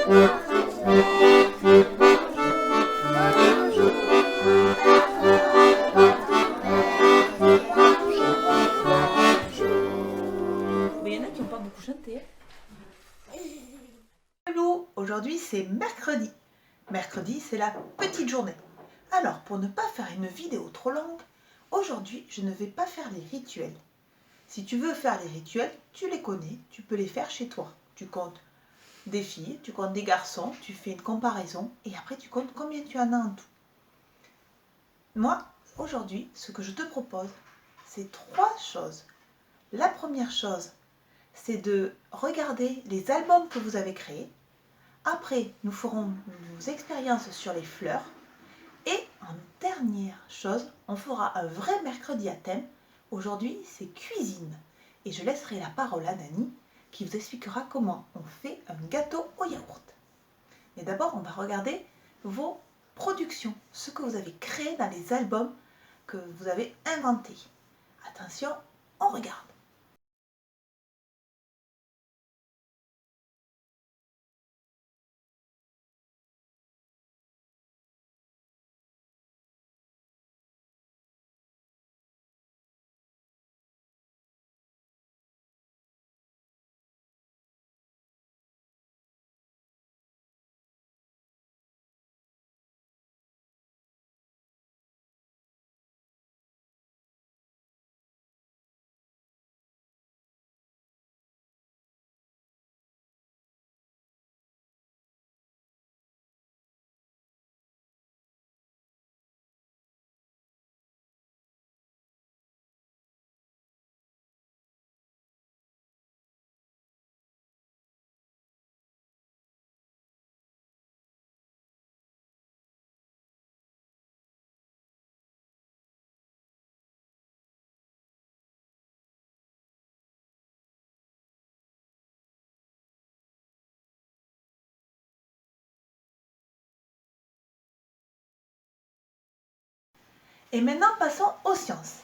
Mais il y en a qui n'ont pas beaucoup chanté. Hello, aujourd'hui c'est mercredi. Mercredi, c'est la petite journée. Alors, pour ne pas faire une vidéo trop longue, aujourd'hui, je ne vais pas faire les rituels. Si tu veux faire les rituels, tu les connais, tu peux les faire chez toi. Tu comptes des filles, tu comptes des garçons, tu fais une comparaison et après tu comptes combien tu en as en tout. Moi, aujourd'hui, ce que je te propose, c'est 3 choses. La première chose, c'est de regarder les albums que vous avez créés. Après, nous ferons nos expériences sur les fleurs. Et en dernière chose, on fera un vrai mercredi à thème. Aujourd'hui, c'est cuisine. Et je laisserai la parole à Nani qui vous expliquera comment on fait un gâteau au yaourt. Mais d'abord, on va regarder vos productions, ce que vous avez créé dans les albums que vous avez inventés. Attention, on regarde. Et maintenant, passons aux sciences.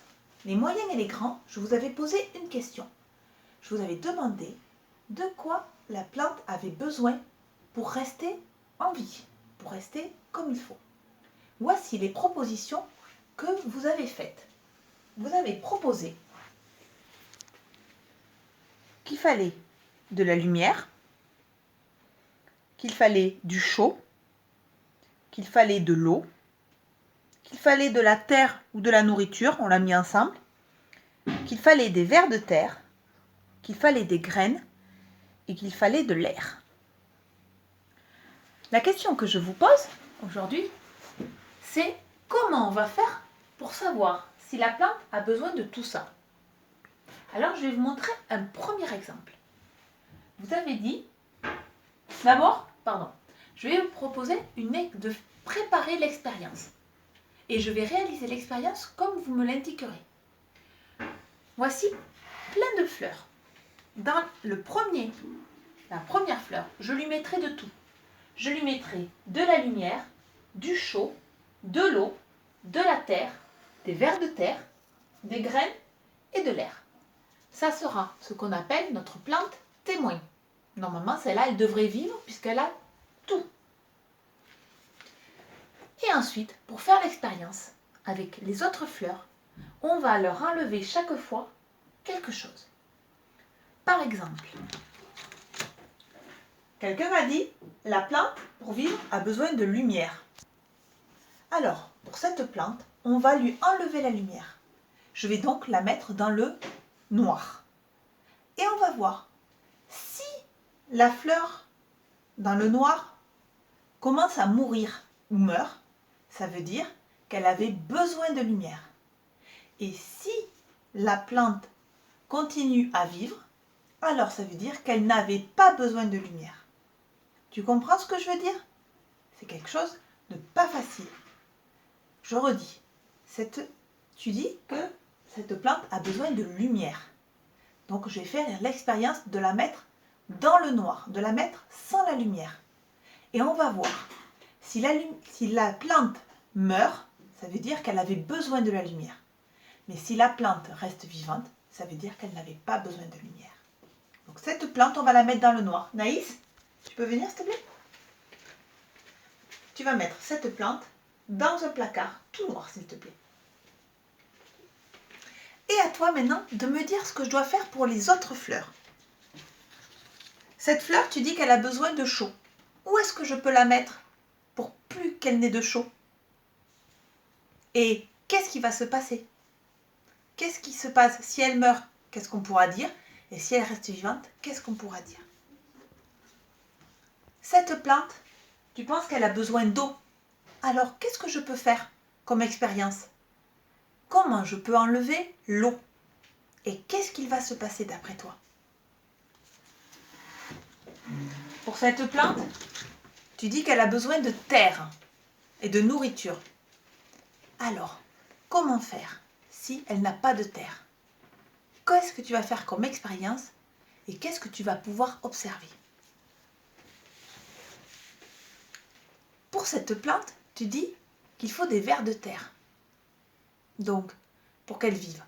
Les moyens et les grands, je vous avais posé une question. Je vous avais demandé de quoi la plante avait besoin pour rester en vie, pour rester comme il faut. Voici les propositions que vous avez faites. Vous avez proposé qu'il fallait de la lumière, qu'il fallait du chaud, qu'il fallait de l'eau, qu'il fallait de la terre ou de la nourriture, on l'a mis ensemble, qu'il fallait des vers de terre, qu'il fallait des graines et qu'il fallait de l'air. La question que je vous pose aujourd'hui, c'est comment on va faire pour savoir si la plante a besoin de tout ça. Alors je vais vous montrer un premier exemple. Vous avez dit, d'abord, je vais vous proposer de préparer l'expérience. Et je vais réaliser l'expérience comme vous me l'indiquerez. Voici plein de fleurs. Dans la première fleur, je lui mettrai de tout. Je lui mettrai de la lumière, du chaud, de l'eau, de la terre, des vers de terre, des graines et de l'air. Ça sera ce qu'on appelle notre plante témoin. Normalement, celle-là, elle devrait vivre puisqu'elle a tout. Et ensuite, pour faire l'expérience avec les autres fleurs, on va leur enlever chaque fois quelque chose. Par exemple, quelqu'un m'a dit, la plante, pour vivre, a besoin de lumière. Alors, pour cette plante, on va lui enlever la lumière. Je vais donc la mettre dans le noir. Et on va voir si la fleur dans le noir commence à mourir ou meurt, ça veut dire qu'elle avait besoin de lumière. Et si la plante continue à vivre, alors ça veut dire qu'elle n'avait pas besoin de lumière. Tu comprends ce que je veux dire? C'est quelque chose de pas facile. Je redis, tu dis que cette plante a besoin de lumière. Donc je vais faire l'expérience de la mettre dans le noir, de la mettre sans la lumière. Et on va voir, si la plante meurt, ça veut dire qu'elle avait besoin de la lumière. Mais si la plante reste vivante, ça veut dire qu'elle n'avait pas besoin de lumière. Donc cette plante, on va la mettre dans le noir. Naïs, tu peux venir s'il te plaît? tu vas mettre cette plante dans un placard tout noir, s'il te plaît. Et à toi maintenant de me dire ce que je dois faire pour les autres fleurs. Cette fleur, tu dis qu'elle a besoin de chaud. Où est-ce que je peux la mettre pour plus qu'elle n'ait de chaud? Et qu'est-ce qui va se passer? Qu'est-ce qui se passe si elle meurt? Qu'est-ce qu'on pourra dire? Et si elle reste vivante, qu'est-ce qu'on pourra dire? Cette plante, tu penses qu'elle a besoin d'eau. Alors, qu'est-ce que je peux faire comme expérience? Comment je peux enlever l'eau? Et qu'est-ce qu'il va se passer d'après toi? Pour cette plante, tu dis qu'elle a besoin de terre et de nourriture. Alors, comment faire si elle n'a pas de terre? Qu'est-ce que tu vas faire comme expérience et qu'est-ce que tu vas pouvoir observer? Pour cette plante, tu dis qu'il faut des vers de terre. Donc, pour qu'elle vive.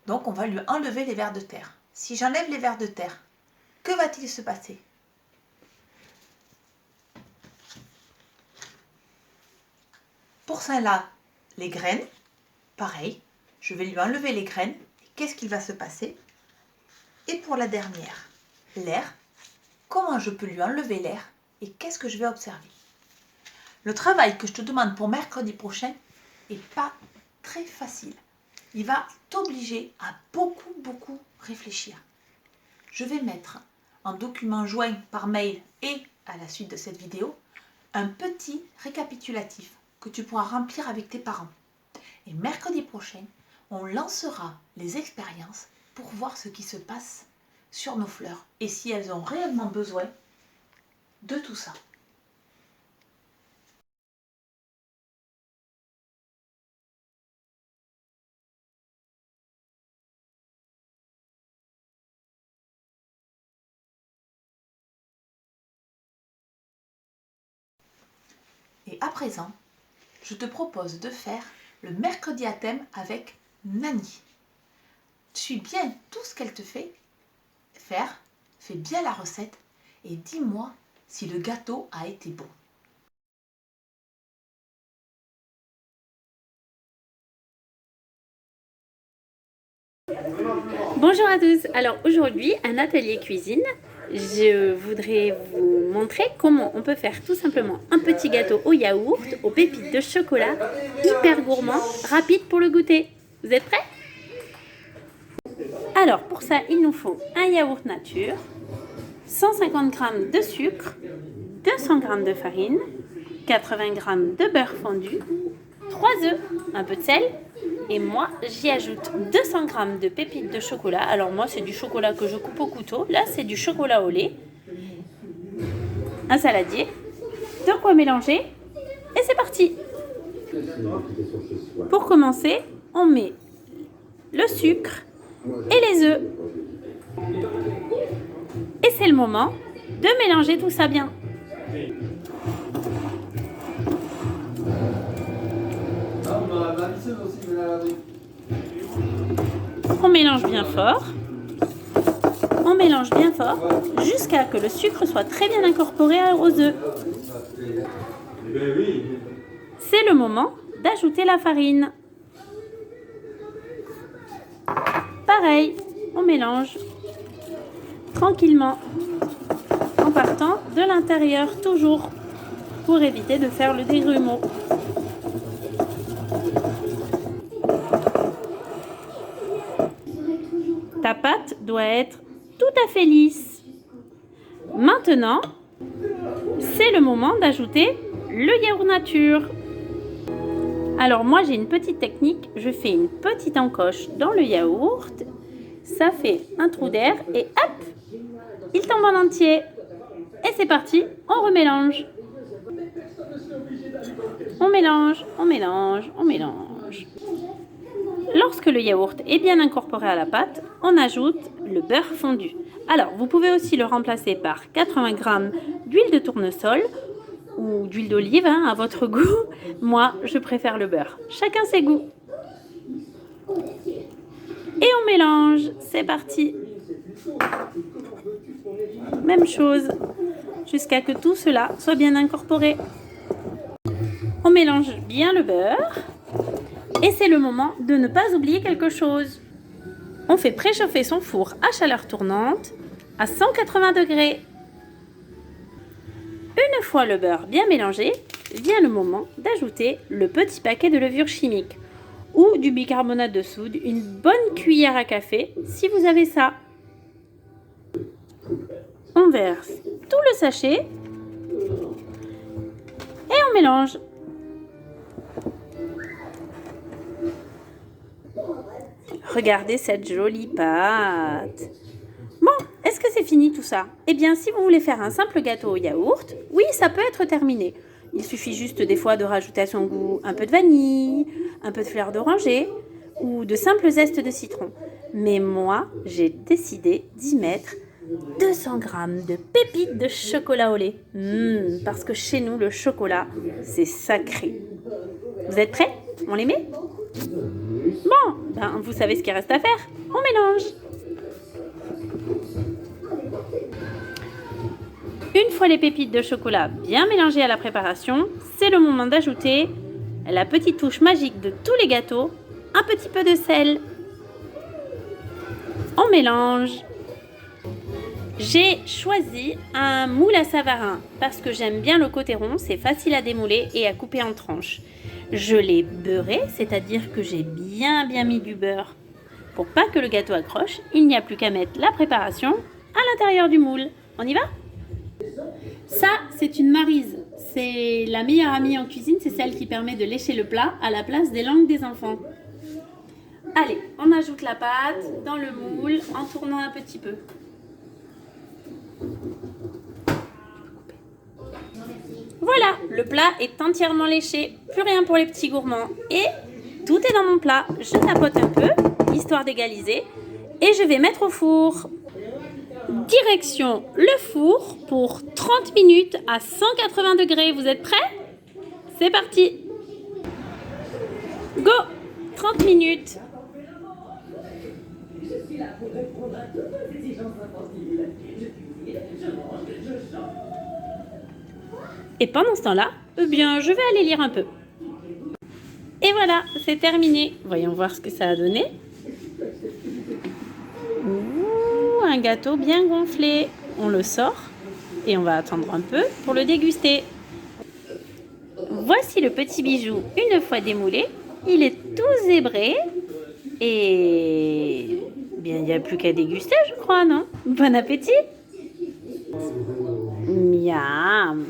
Donc, on va lui enlever les vers de terre. Si j'enlève les vers de terre, que va-t-il se passer? Pour celle-là, les graines, pareil, je vais lui enlever les graines. Qu'est-ce qu'il va se passer? Et pour la dernière, l'air, comment je peux lui enlever l'air et qu'est-ce que je vais observer? Le travail que je te demande pour mercredi prochain n'est pas très facile. Il va t'obliger à beaucoup réfléchir. Je vais mettre en document joint par mail et à la suite de cette vidéo un petit récapitulatif que tu pourras remplir avec tes parents. Et mercredi prochain, on lancera les expériences pour voir ce qui se passe sur nos fleurs et si elles ont réellement besoin de tout ça. Et à présent, je te propose de faire le mercredi à thème avec Nani. Suis bien tout ce qu'elle te fait faire, fais bien la recette et dis-moi si le gâteau a été bon. Bonjour à tous, alors aujourd'hui un atelier cuisine. Je voudrais vous montrer comment on peut faire tout simplement un petit gâteau au yaourt, aux pépites de chocolat, hyper gourmand, rapide pour le goûter. Vous êtes prêts? Alors pour ça il nous faut un yaourt nature, 150 g de sucre, 200 g de farine, 80 g de beurre fondu, 3 œufs, un peu de sel. Et moi, j'y ajoute 200 g de pépites de chocolat. Alors moi, c'est du chocolat que je coupe au couteau. Là, c'est du chocolat au lait. Un saladier. De quoi mélanger. Et c'est parti. Pour commencer, on met le sucre et les œufs. Et c'est le moment de mélanger tout ça bien. On mélange bien fort. On mélange bien fort jusqu'à ce que le sucre soit très bien incorporé aux œufs. C'est le moment d'ajouter la farine. Pareil, on mélange tranquillement en partant de l'intérieur toujours pour éviter de faire le dégrumeau. Ta pâte doit être tout à fait lisse. Maintenant, c'est le moment d'ajouter le yaourt nature. Alors moi j'ai une petite technique, je fais une petite encoche dans le yaourt, ça fait un trou d'air et hop, il tombe en entier. Et c'est parti, on remélange. On mélange, on mélange, on mélange. Lorsque le yaourt est bien incorporé à la pâte, on ajoute le beurre fondu. Alors, vous pouvez aussi le remplacer par 80 g d'huile de tournesol ou d'huile d'olive, à votre goût. Moi, je préfère le beurre. Chacun ses goûts. Et on mélange. C'est parti. Même chose, jusqu'à ce que tout cela soit bien incorporé. On mélange bien le beurre. Et c'est le moment de ne pas oublier quelque chose. On fait préchauffer son four à chaleur tournante à 180 degrés. Une fois le beurre bien mélangé, vient le moment d'ajouter le petit paquet de levure chimique ou du bicarbonate de soude, une bonne cuillère à café si vous avez ça. On verse tout le sachet et on mélange. Regardez cette jolie pâte. Bon, est-ce que c'est fini tout ça? Eh bien, si vous voulez faire un simple gâteau au yaourt, oui, ça peut être terminé. Il suffit juste des fois de rajouter à son goût un peu de vanille, un peu de fleur d'oranger ou de simples zestes de citron. Mais moi, j'ai décidé d'y mettre 200 g de pépites de chocolat au lait. Parce que chez nous, le chocolat, c'est sacré. Vous êtes prêts? On les met? Bon, ben, vous savez ce qu'il reste à faire. On mélange. Une fois les pépites de chocolat bien mélangées à la préparation, c'est le moment d'ajouter la petite touche magique de tous les gâteaux, un petit peu de sel. On mélange. J'ai choisi un moule à Savarin parce que j'aime bien le côté rond, c'est facile à démouler et à couper en tranches. Je l'ai beurré, c'est-à-dire que j'ai bien mis du beurre. Pour pas que le gâteau accroche, il n'y a plus qu'à mettre la préparation à l'intérieur du moule. On y va? Ça, c'est une maryse. C'est la meilleure amie en cuisine, c'est celle qui permet de lécher le plat à la place des langues des enfants. Allez, on ajoute la pâte dans le moule en tournant un petit peu. Voilà, le plat est entièrement léché, plus rien pour les petits gourmands. Et tout est dans mon plat. Je tapote un peu, histoire d'égaliser, et je vais mettre au four. Direction le four pour 30 minutes à 180 degrés. Vous êtes prêts? C'est parti. Go! 30 minutes. Et pendant ce temps-là, eh bien, je vais aller lire un peu. Et voilà, c'est terminé. Voyons voir ce que ça a donné. Ouh, un gâteau bien gonflé. On le sort et on va attendre un peu pour le déguster. Voici le petit bijou une fois démoulé. Il est tout zébré et bien, il n'y a plus qu'à déguster, je crois, non? Bon appétit! Miam!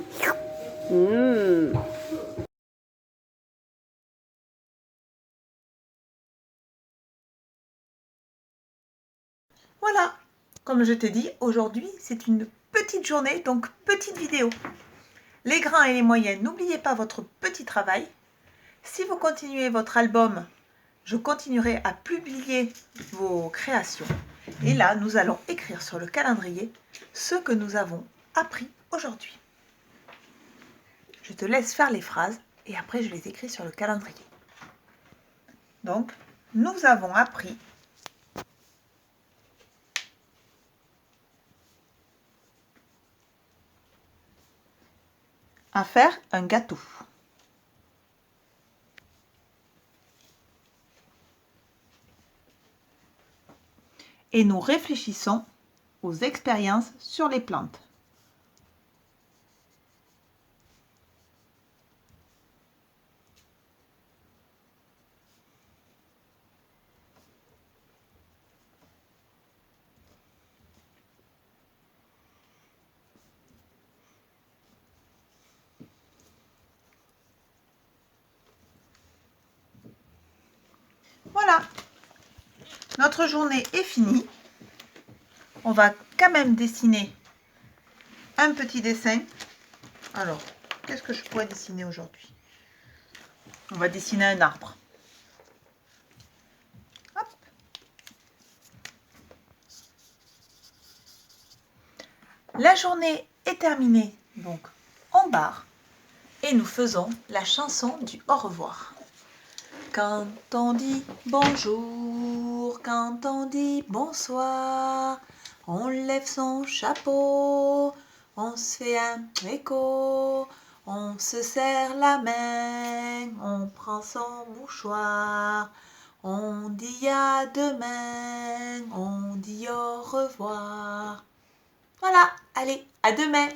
Voilà, comme je t'ai dit, aujourd'hui c'est une petite journée, donc petite vidéo. Les grands et les moyens, n'oubliez pas votre petit travail. Si vous continuez votre album, je continuerai à publier vos créations. Et là, nous allons écrire sur le calendrier ce que nous avons appris aujourd'hui. Je te laisse faire les phrases et après je les écris sur le calendrier. Donc, nous avons appris à faire un gâteau. Et nous réfléchissons aux expériences sur les plantes. Voilà, notre journée est finie. On va quand même dessiner un petit dessin. Alors, qu'est-ce que je pourrais dessiner aujourd'hui? On va dessiner un arbre. Hop. La journée est terminée, donc on barre et nous faisons la chanson du au revoir. Quand on dit bonjour, quand on dit bonsoir, on lève son chapeau, on se fait un écho, On se serre la main, on prend son mouchoir. On dit à demain, on dit au revoir. Voilà, allez, à demain.